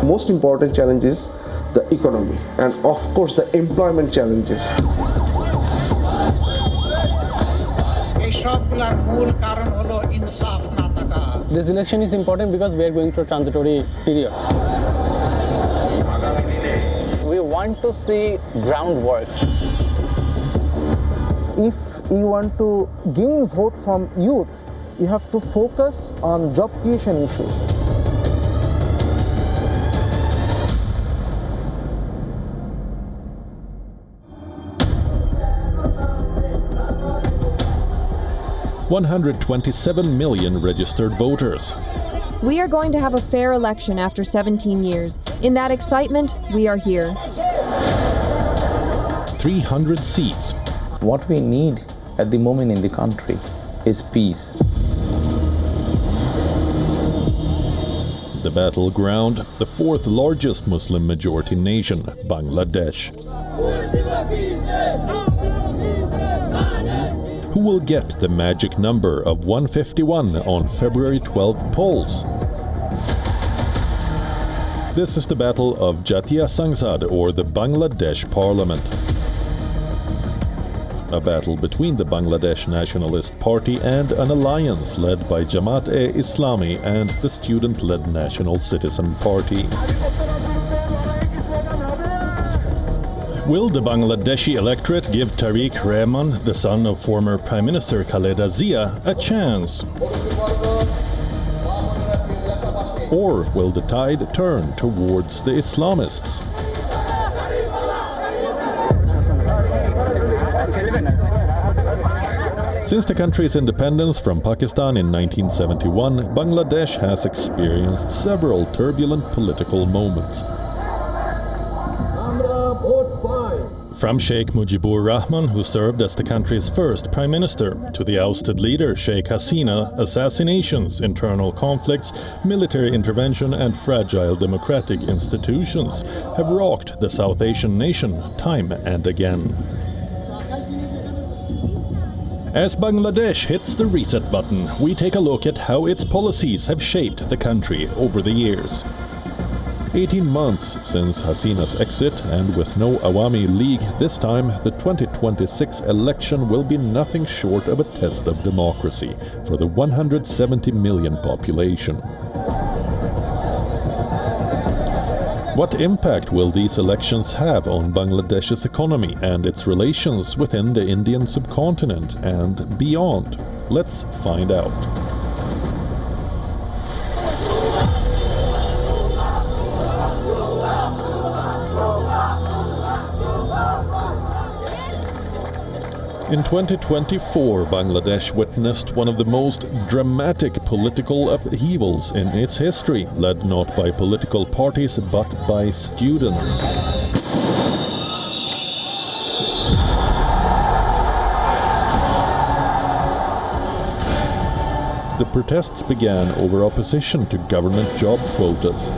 most important challenge is the economy and of course the employment challenges. This election is important because we are going through a transitory period. We want to see groundworks. If you want to gain vote from youth, you have to focus on job creation issues. $127 million registered voters. We are going to have a fair election after 17 years. In that excitement, we are here. 300 seats. What we need at the moment in the country is peace. The battleground, the fourth largest Muslim majority nation, Bangladesh. Who will get the magic number of 151 on February 12 polls? This is the battle of Jatiya Sangsad, or the Bangladesh Parliament. A battle between the Bangladesh Nationalist Party and an alliance led by Jamaat-E-Islami and the student-led National Citizen Party. Will the Bangladeshi electorate give Tarique Rahman, the son of former Prime Minister Khaleda Zia, a chance? Or will the tide turn towards the Islamists? Since the country's independence from Pakistan in 1971, Bangladesh has experienced several turbulent political moments. From Sheikh Mujibur Rahman, who served as the country's first prime minister, to the ousted leader Sheikh Hasina, assassinations, internal conflicts, military intervention and fragile democratic institutions have rocked the South Asian nation time and again. As Bangladesh hits the reset button, we take a look at how its policies have shaped the country over the years. 18 months since Hasina's exit, and with no Awami League this time, the 2026 election will be nothing short of a test of democracy for the 170 million population. What impact will these elections have on Bangladesh's economy and its relations within the Indian subcontinent and beyond? Let's find out. In 2024, Bangladesh witnessed one of the most dramatic political upheavals in its history, led not by political parties but by students. The protests began over opposition to government job quotas,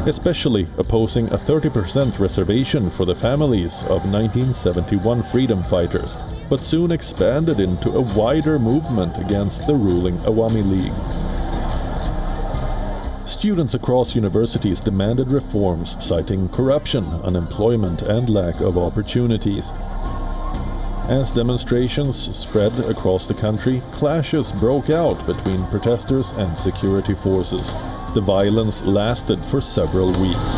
especially opposing a 30% reservation for the families of 1971 freedom fighters, but soon expanded into a wider movement against the ruling Awami League. Students across universities demanded reforms, citing corruption, unemployment, and lack of opportunities. As demonstrations spread across the country, clashes broke out between protesters and security forces. The violence lasted for several weeks.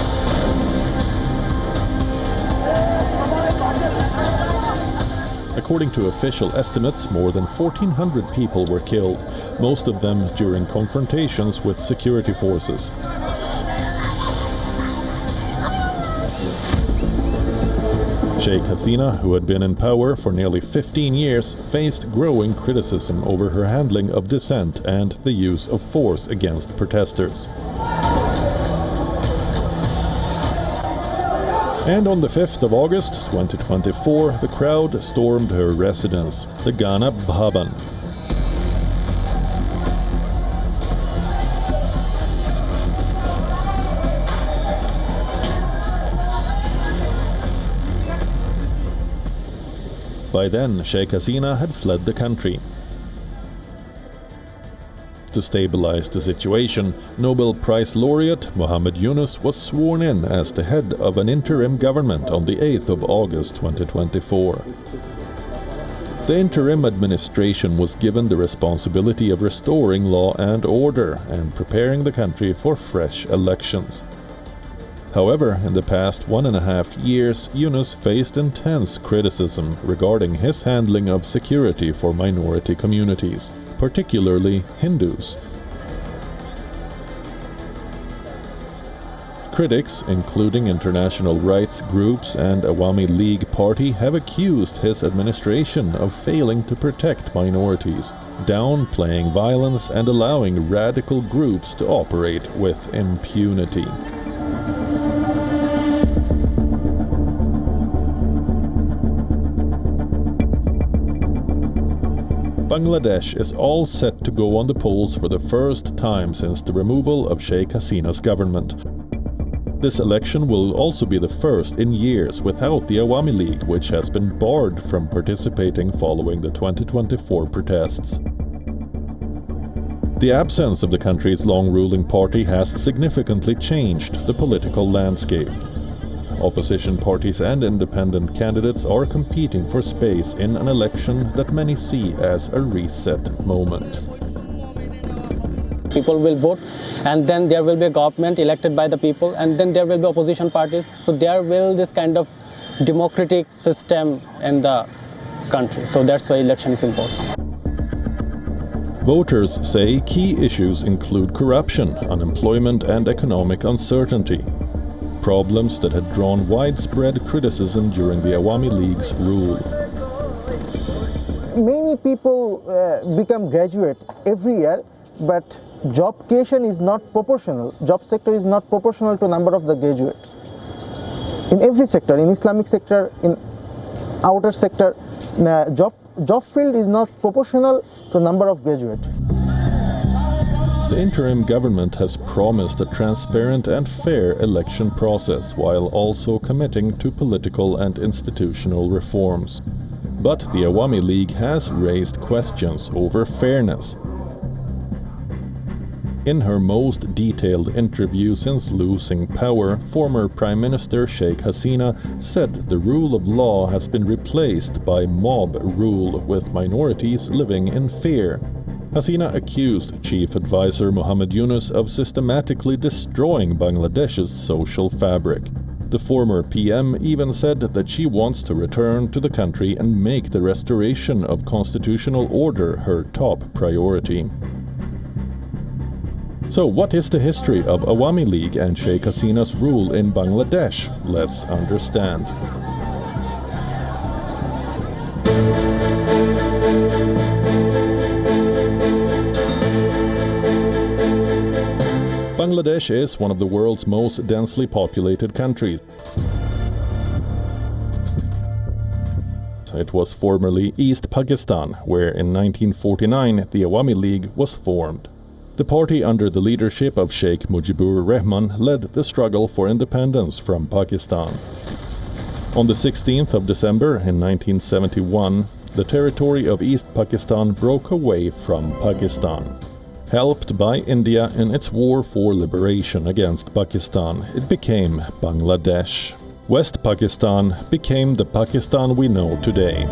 According to official estimates, more than 1,400 people were killed, most of them during confrontations with security forces. Sheikh Hasina, who had been in power for nearly 15 years, faced growing criticism over her handling of dissent and the use of force against protesters. And on the 5th of August 2024, the crowd stormed her residence, the Ghana Bhaban. By then, Sheikh Hasina had fled the country. To stabilize the situation, Nobel Prize laureate Muhammad Yunus was sworn in as the head of an interim government on the 8th of August 2024. The interim administration was given the responsibility of restoring law and order and preparing the country for fresh elections. However, in the past 1.5 years, Yunus faced intense criticism regarding his handling of security for minority communities, particularly Hindus. Critics, including international rights groups and Awami League Party, have accused his administration of failing to protect minorities, downplaying violence and allowing radical groups to operate with impunity. Bangladesh is all set to go on the polls for the first time since the removal of Sheikh Hasina's government. This election will also be the first in years without the Awami League, which has been barred from participating following the 2024 protests. The absence of the country's long-ruling party has significantly changed the political landscape. Opposition parties and independent candidates are competing for space in an election that many see as a reset moment. People will vote, and then there will be a government elected by the people, and then there will be opposition parties. So there will this kind of democratic system in the country. So that's why election is important. Voters say key issues include corruption, unemployment and economic uncertainty, problems that had drawn widespread criticism during the Awami League's rule. Many people become graduate every year, but job creation is not proportional. Job sector is not proportional to number of the graduate. In every sector, in Islamic sector, in outer sector, job field is not proportional to number of graduate. The interim government has promised a transparent and fair election process while also committing to political and institutional reforms. But the Awami League has raised questions over fairness. In her most detailed interview since losing power, former Prime Minister Sheikh Hasina said the rule of law has been replaced by mob rule, with minorities living in fear. Hasina accused Chief Advisor Muhammad Yunus of systematically destroying Bangladesh's social fabric. The former PM even said that she wants to return to the country and make the restoration of constitutional order her top priority. So what is the history of Awami League and Sheikh Hasina's rule in Bangladesh? Let's understand. Bangladesh is one of the world's most densely populated countries. It was formerly East Pakistan, where in 1949 the Awami League was formed. The party under the leadership of Sheikh Mujibur Rahman led the struggle for independence from Pakistan. On the 16th of December in 1971, the territory of East Pakistan broke away from Pakistan. Helped by India in its war for liberation against Pakistan, it became Bangladesh. West Pakistan became the Pakistan we know today.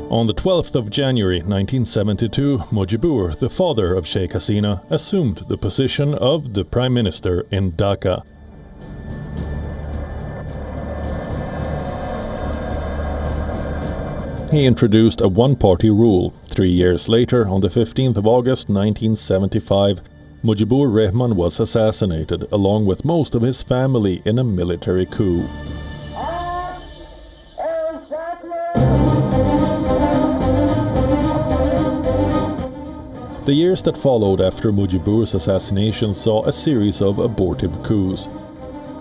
On the 12th of January 1972, Mujibur, the father of Sheikh Hasina, assumed the position of the Prime Minister in Dhaka. He introduced a one-party rule. 3 years later, on the 15th of August 1975, Mujibur Rahman was assassinated along with most of his family in a military coup. The years that followed after Mujibur's assassination saw a series of abortive coups.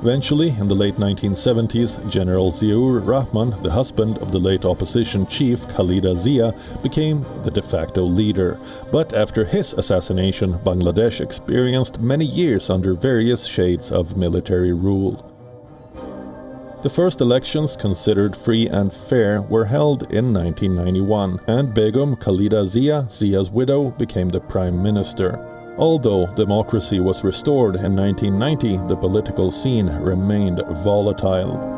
Eventually, in the late 1970s, General Ziaur Rahman, the husband of the late opposition chief Khalida Zia, became the de facto leader. But after his assassination, Bangladesh experienced many years under various shades of military rule. The first elections, considered free and fair, were held in 1991, and Begum Khalida Zia, Zia's widow, became the prime minister. Although democracy was restored in 1990, the political scene remained volatile.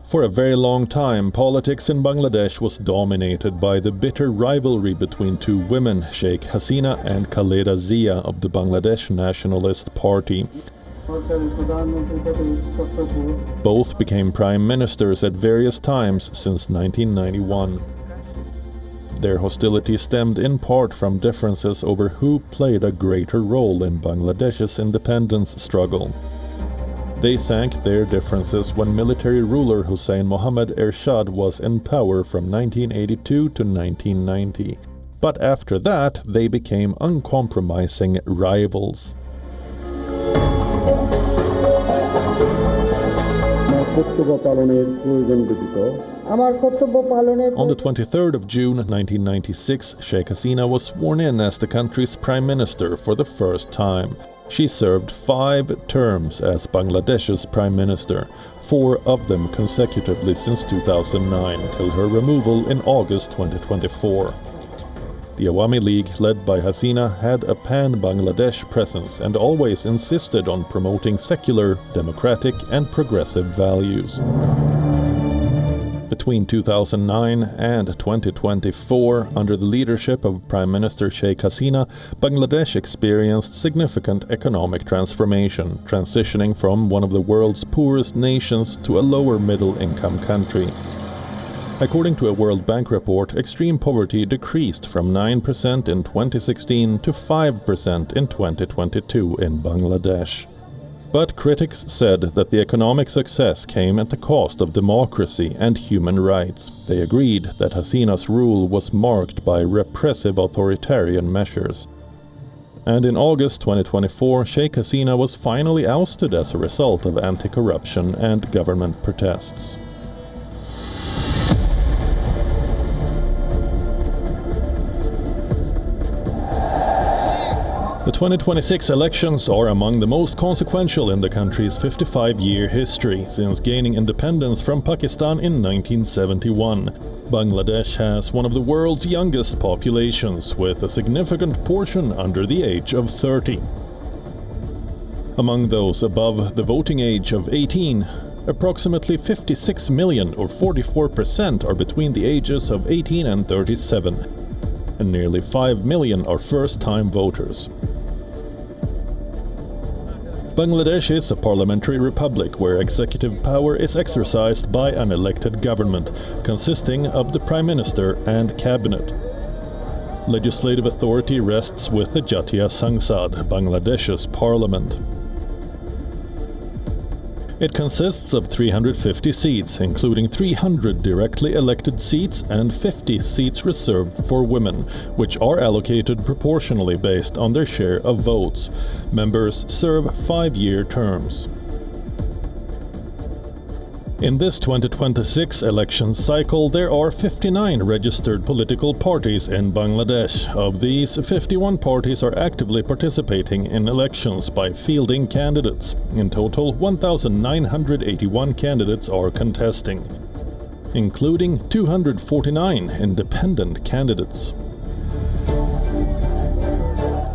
For a very long time, politics in Bangladesh was dominated by the bitter rivalry between two women, Sheikh Hasina and Khaleda Zia of the Bangladesh Nationalist Party. Both became prime ministers at various times since 1991. Their hostility stemmed in part from differences over who played a greater role in Bangladesh's independence struggle. They sank their differences when military ruler Hussein Mohammad Ershad was in power from 1982 to 1990. But after that, they became uncompromising rivals. On the 23rd of June 1996, Sheikh Hasina was sworn in as the country's prime minister for the first time. She served 5 terms as Bangladesh's prime minister, 4 of them consecutively since 2009 till her removal in August 2024. The Awami League, led by Hasina, had a pan-Bangladesh presence and always insisted on promoting secular, democratic and progressive values. Between 2009 and 2024, under the leadership of Prime Minister Sheikh Hasina, Bangladesh experienced significant economic transformation, transitioning from one of the world's poorest nations to a lower middle-income country. According to a World Bank report, extreme poverty decreased from 9% in 2016 to 5% in 2022 in Bangladesh. But critics said that the economic success came at the cost of democracy and human rights. They agreed that Hasina's rule was marked by repressive authoritarian measures. And in August 2024, Sheikh Hasina was finally ousted as a result of anti-corruption and government protests. The 2026 elections are among the most consequential in the country's 55-year history, since gaining independence from Pakistan in 1971. Bangladesh has one of the world's youngest populations, with a significant portion under the age of 30. Among those above the voting age of 18, approximately 56 million or 44% are between the ages of 18 and 37, and nearly 5 million are first-time voters. Bangladesh is a parliamentary republic where executive power is exercised by an elected government, consisting of the Prime Minister and Cabinet. Legislative authority rests with the Jatiya Sangsad, Bangladesh's parliament. It consists of 350 seats, including 300 directly elected seats and 50 seats reserved for women, which are allocated proportionally based on their share of votes. Members serve 5-year terms. In this 2026 election cycle, there are 59 registered political parties in Bangladesh. Of these, 51 parties are actively participating in elections by fielding candidates. In total, 1,981 candidates are contesting, including 249 independent candidates.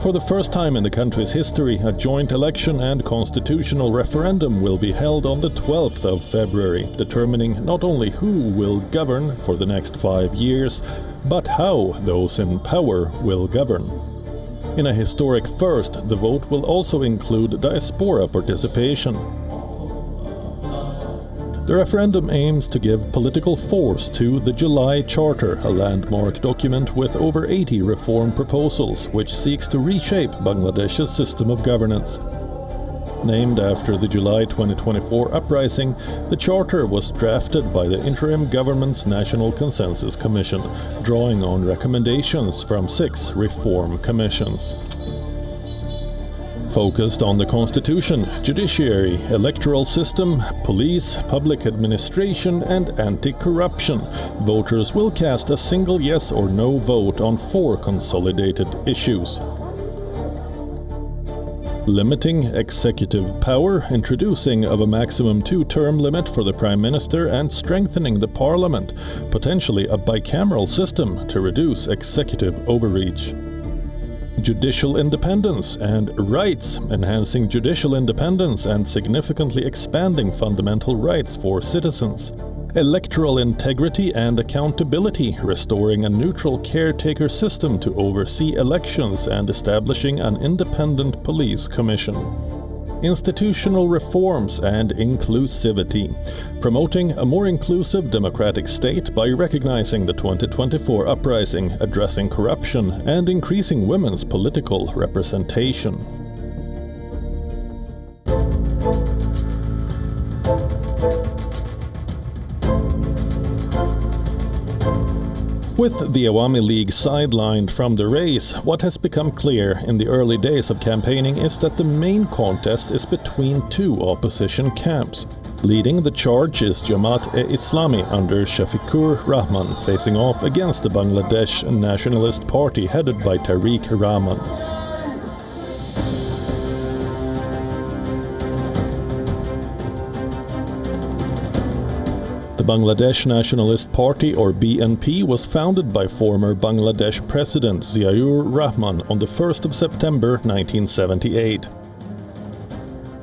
For the first time in the country's history, a joint election and constitutional referendum will be held on the 12th of February, determining not only who will govern for the next 5 years, but how those in power will govern. In a historic first, the vote will also include diaspora participation. The referendum aims to give political force to the July Charter, a landmark document with over 80 reform proposals, which seeks to reshape Bangladesh's system of governance. Named after the July 2024 uprising, the Charter was drafted by the interim government's National Consensus Commission, drawing on recommendations from 6 reform commissions. Focused on the constitution, judiciary, electoral system, police, public administration and anti-corruption, voters will cast a single yes or no vote on 4 consolidated issues. limiting executive power, introducing of a maximum 2-term limit for the Prime Minister, and strengthening the Parliament, potentially a bicameral system to reduce executive overreach. Judicial independence and rights, enhancing judicial independence and significantly expanding fundamental rights for citizens. Electoral integrity and accountability, restoring a neutral caretaker system to oversee elections and establishing an independent police commission. Institutional reforms and inclusivity, promoting a more inclusive democratic state by recognizing the 2024 uprising, addressing corruption, and increasing women's political representation. With the Awami League sidelined from the race, what has become clear in the early days of campaigning is that the main contest is between two opposition camps. Leading the charge is Jamaat-E-Islami under Sheikh Rahman, facing off against the Bangladesh Nationalist Party headed by Tarique Rahman. The Bangladesh Nationalist Party, or BNP, was founded by former Bangladesh President Ziaur Rahman on the 1st of September 1978.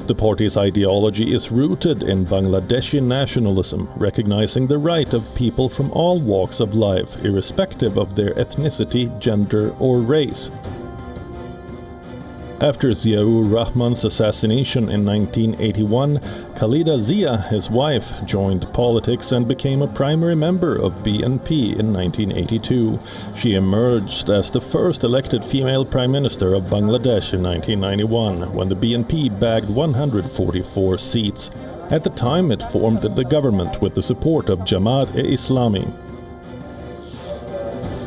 The party's ideology is rooted in Bangladeshi nationalism, recognizing the right of people from all walks of life, irrespective of their ethnicity, gender, or race. After Ziaur Rahman's assassination in 1981, Khalida Zia, his wife, joined politics and became a primary member of BNP in 1982. She emerged as the first elected female Prime Minister of Bangladesh in 1991, when the BNP bagged 144 seats. At the time, it formed the government with the support of Jamaat-E-Islami.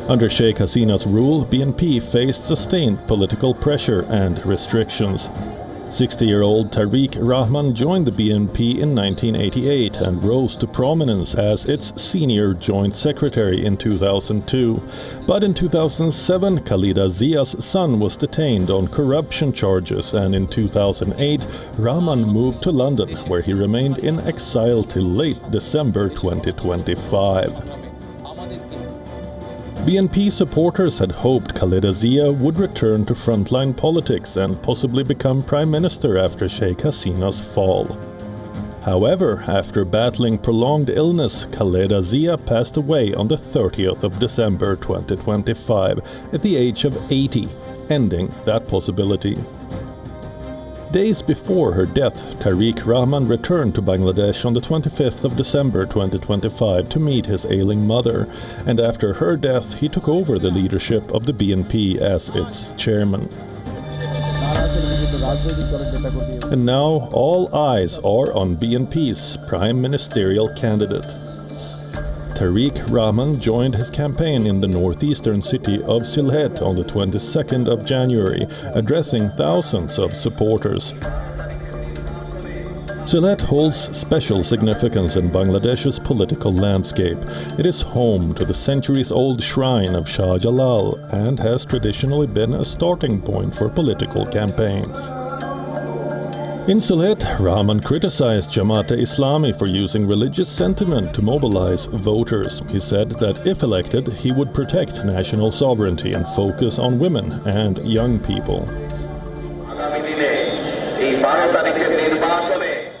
Under Sheikh Hasina's rule, BNP faced sustained political pressure and restrictions. 60-year-old Tarique Rahman joined the BNP in 1988 and rose to prominence as its senior joint secretary in 2002. But in 2007, Khalida Zia's son was detained on corruption charges, and in 2008, Rahman moved to London, where he remained in exile till late December 2025. BNP supporters had hoped Khalida Zia would return to frontline politics and possibly become Prime Minister after Sheikh Hasina's fall. However, after battling prolonged illness, Khalida Zia passed away on the 30th of December 2025 at the age of 80, ending that possibility. Days before her death, Tarique Rahman returned to Bangladesh on the 25th of December 2025 to meet his ailing mother, and after her death he took over the leadership of the BNP as its chairman. And now all eyes are on BNP's prime ministerial candidate. Tarique Rahman joined his campaign in the northeastern city of Sylhet on the 22nd of January, addressing thousands of supporters. Sylhet holds special significance in Bangladesh's political landscape. It is home to the centuries-old shrine of Shah Jalal and has traditionally been a starting point for political campaigns. In Sylhet, Rahman criticized Jamaat-E-Islami for using religious sentiment to mobilize voters. He said that if elected, he would protect national sovereignty and focus on women and young people.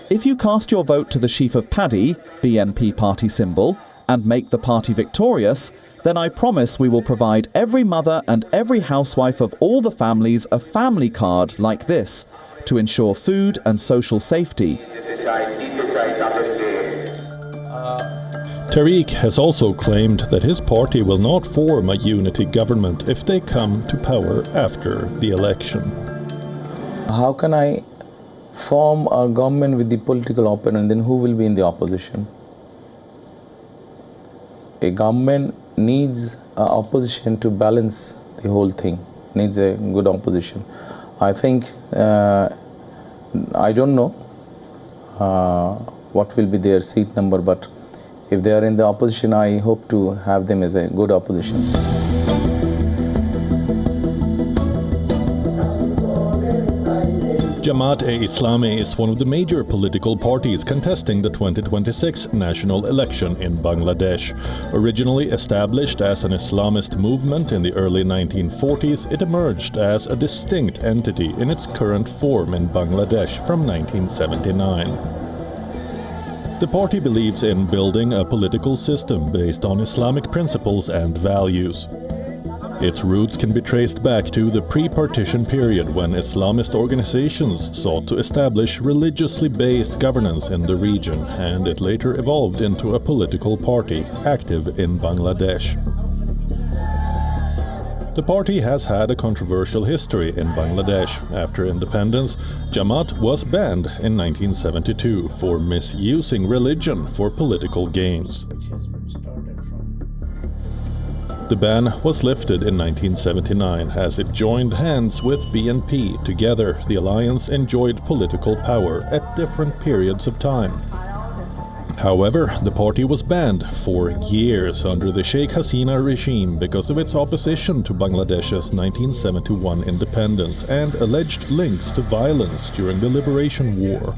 If you cast your vote to the sheaf of paddy, BNP party symbol, and make the party victorious, then I promise we will provide every mother and every housewife of all the families a family card like this, to ensure food and social safety. Tarique has also claimed that his party will not form a unity government if they come to power after the election. How can I form a government with the political opponent? Then who will be in the opposition? A government needs opposition to balance the whole thing, needs a good opposition. I think, I don't know what will be their seat number, but if they are in the opposition, I hope to have them as a good opposition. Jamaat-E-Islami is one of the major political parties contesting the 2026 national election in Bangladesh. Originally established as an Islamist movement in the early 1940s, it emerged as a distinct entity in its current form in Bangladesh from 1979. The party believes in building a political system based on Islamic principles and values. Its roots can be traced back to the pre-partition period when Islamist organizations sought to establish religiously based governance in the region, and it later evolved into a political party active in Bangladesh. The party has had a controversial history in Bangladesh. After independence, Jamaat was banned in 1972 for misusing religion for political gains. The ban was lifted in 1979 as it joined hands with BNP. Together, the alliance enjoyed political power at different periods of time. However, the party was banned for years under the Sheikh Hasina regime because of its opposition to Bangladesh's 1971 independence and alleged links to violence during the Liberation War.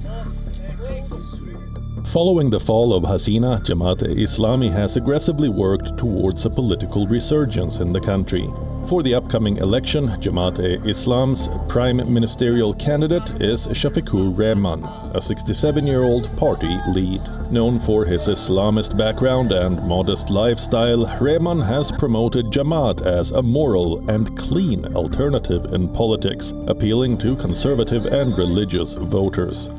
Following the fall of Hasina, Jamaat-E-Islami has aggressively worked towards a political resurgence in the country. For the upcoming election, Jamaat-E-Islam's prime ministerial candidate is Sheikh Rahman, a 67-year-old party lead. Known for his Islamist background and modest lifestyle, Rahman has promoted Jamaat as a moral and clean alternative in politics, appealing to conservative and religious voters.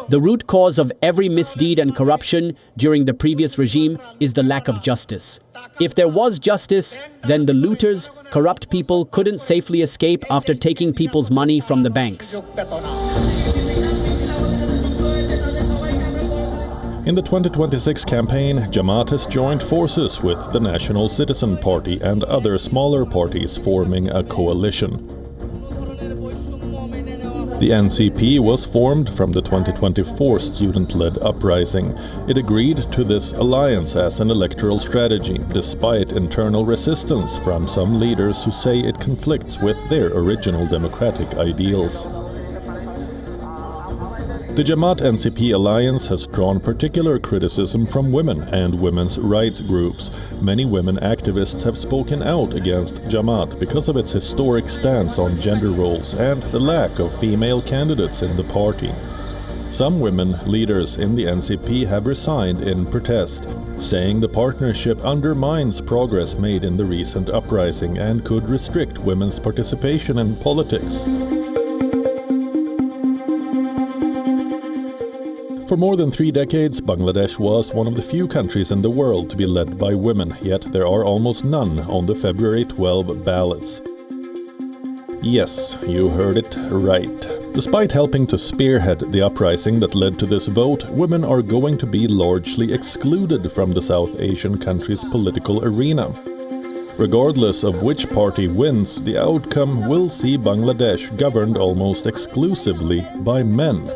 The root cause of every misdeed and corruption during the previous regime is the lack of justice. If there was justice, then the looters, corrupt people couldn't safely escape after taking people's money from the banks. In the 2026 campaign, Jamaat has joined forces with the National Citizen Party and other smaller parties forming a coalition. The NCP was formed from the 2024 student-led uprising. It agreed to this alliance as an electoral strategy, despite internal resistance from some leaders who say it conflicts with their original democratic ideals. The Jamaat-NCP alliance has drawn particular criticism from women and women's rights groups. Many women activists have spoken out against Jamaat because of its historic stance on gender roles and the lack of female candidates in the party. Some women leaders in the NCP have resigned in protest, saying the partnership undermines progress made in the recent uprising and could restrict women's participation in politics. For more than 3 decades, Bangladesh was one of the few countries in the world to be led by women, yet there are almost none on the February 12 ballots. Yes, you heard it right. Despite helping to spearhead the uprising that led to this vote, women are going to be largely excluded from the South Asian country's political arena. Regardless of which party wins, the outcome will see Bangladesh governed almost exclusively by men.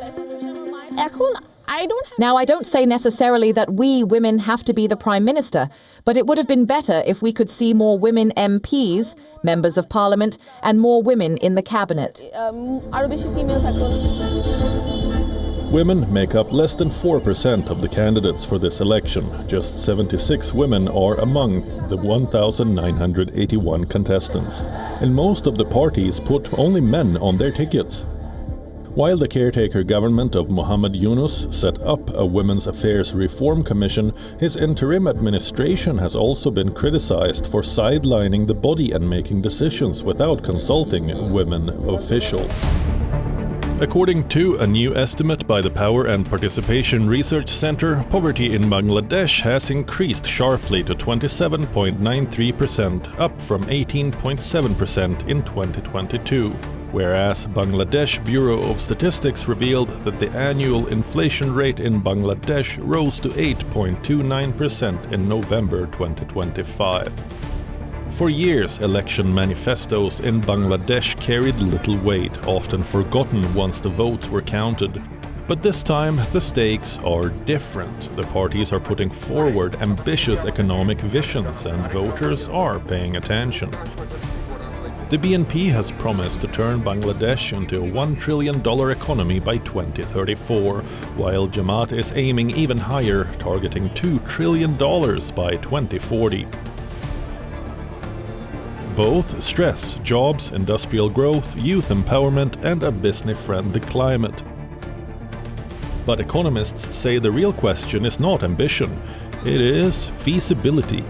Now, I don't say necessarily that we women have to be the Prime Minister, but it would have been better if we could see more women MPs, members of Parliament, and more women in the cabinet. Women make up less than 4% of the candidates for this election. Just 76 women are among the 1,981 contestants, and most of the parties put only men on their tickets. While the caretaker government of Muhammad Yunus set up a Women's Affairs Reform Commission, his interim administration has also been criticized for sidelining the body and making decisions without consulting women officials. According to a new estimate by the Power and Participation Research Center, poverty in Bangladesh has increased sharply to 27.93%, up from 18.7% in 2022. Whereas Bangladesh Bureau of Statistics revealed that the annual inflation rate in Bangladesh rose to 8.29% in November 2025. For years, election manifestos in Bangladesh carried little weight, often forgotten once the votes were counted. But this time, the stakes are different. The parties are putting forward ambitious economic visions, and voters are paying attention. The BNP has promised to turn Bangladesh into a $1 trillion economy by 2034, while Jamaat is aiming even higher, targeting $2 trillion by 2040. Both stress jobs, industrial growth, youth empowerment and a business-friendly climate. But economists say the real question is not ambition, it is feasibility.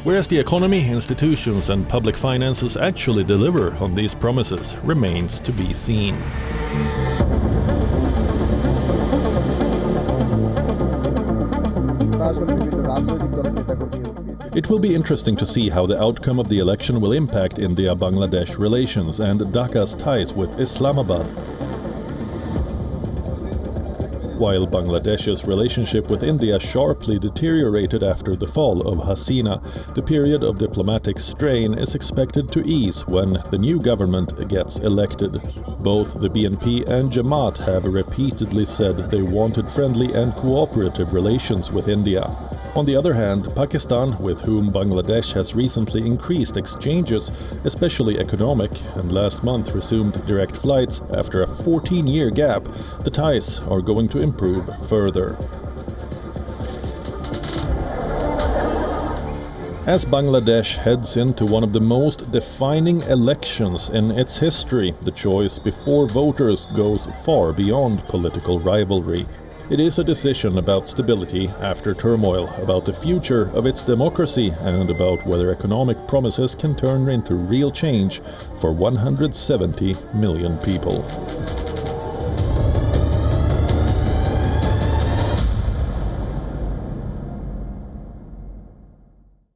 Whereas the economy, institutions and public finances actually deliver on these promises remains to be seen. It will be interesting to see how the outcome of the election will impact India-Bangladesh relations and Dhaka's ties with Islamabad. While Bangladesh's relationship with India sharply deteriorated after the fall of Hasina, the period of diplomatic strain is expected to ease when the new government gets elected. Both the BNP and Jamaat have repeatedly said they wanted friendly and cooperative relations with India. On the other hand, Pakistan, with whom Bangladesh has recently increased exchanges, especially economic, and last month resumed direct flights after a 14-year gap, the ties are going to improve further. As Bangladesh heads into one of the most defining elections in its history, the choice before voters goes far beyond political rivalry. It is a decision about stability after turmoil, about the future of its democracy, and about whether economic promises can turn into real change for 170 million people.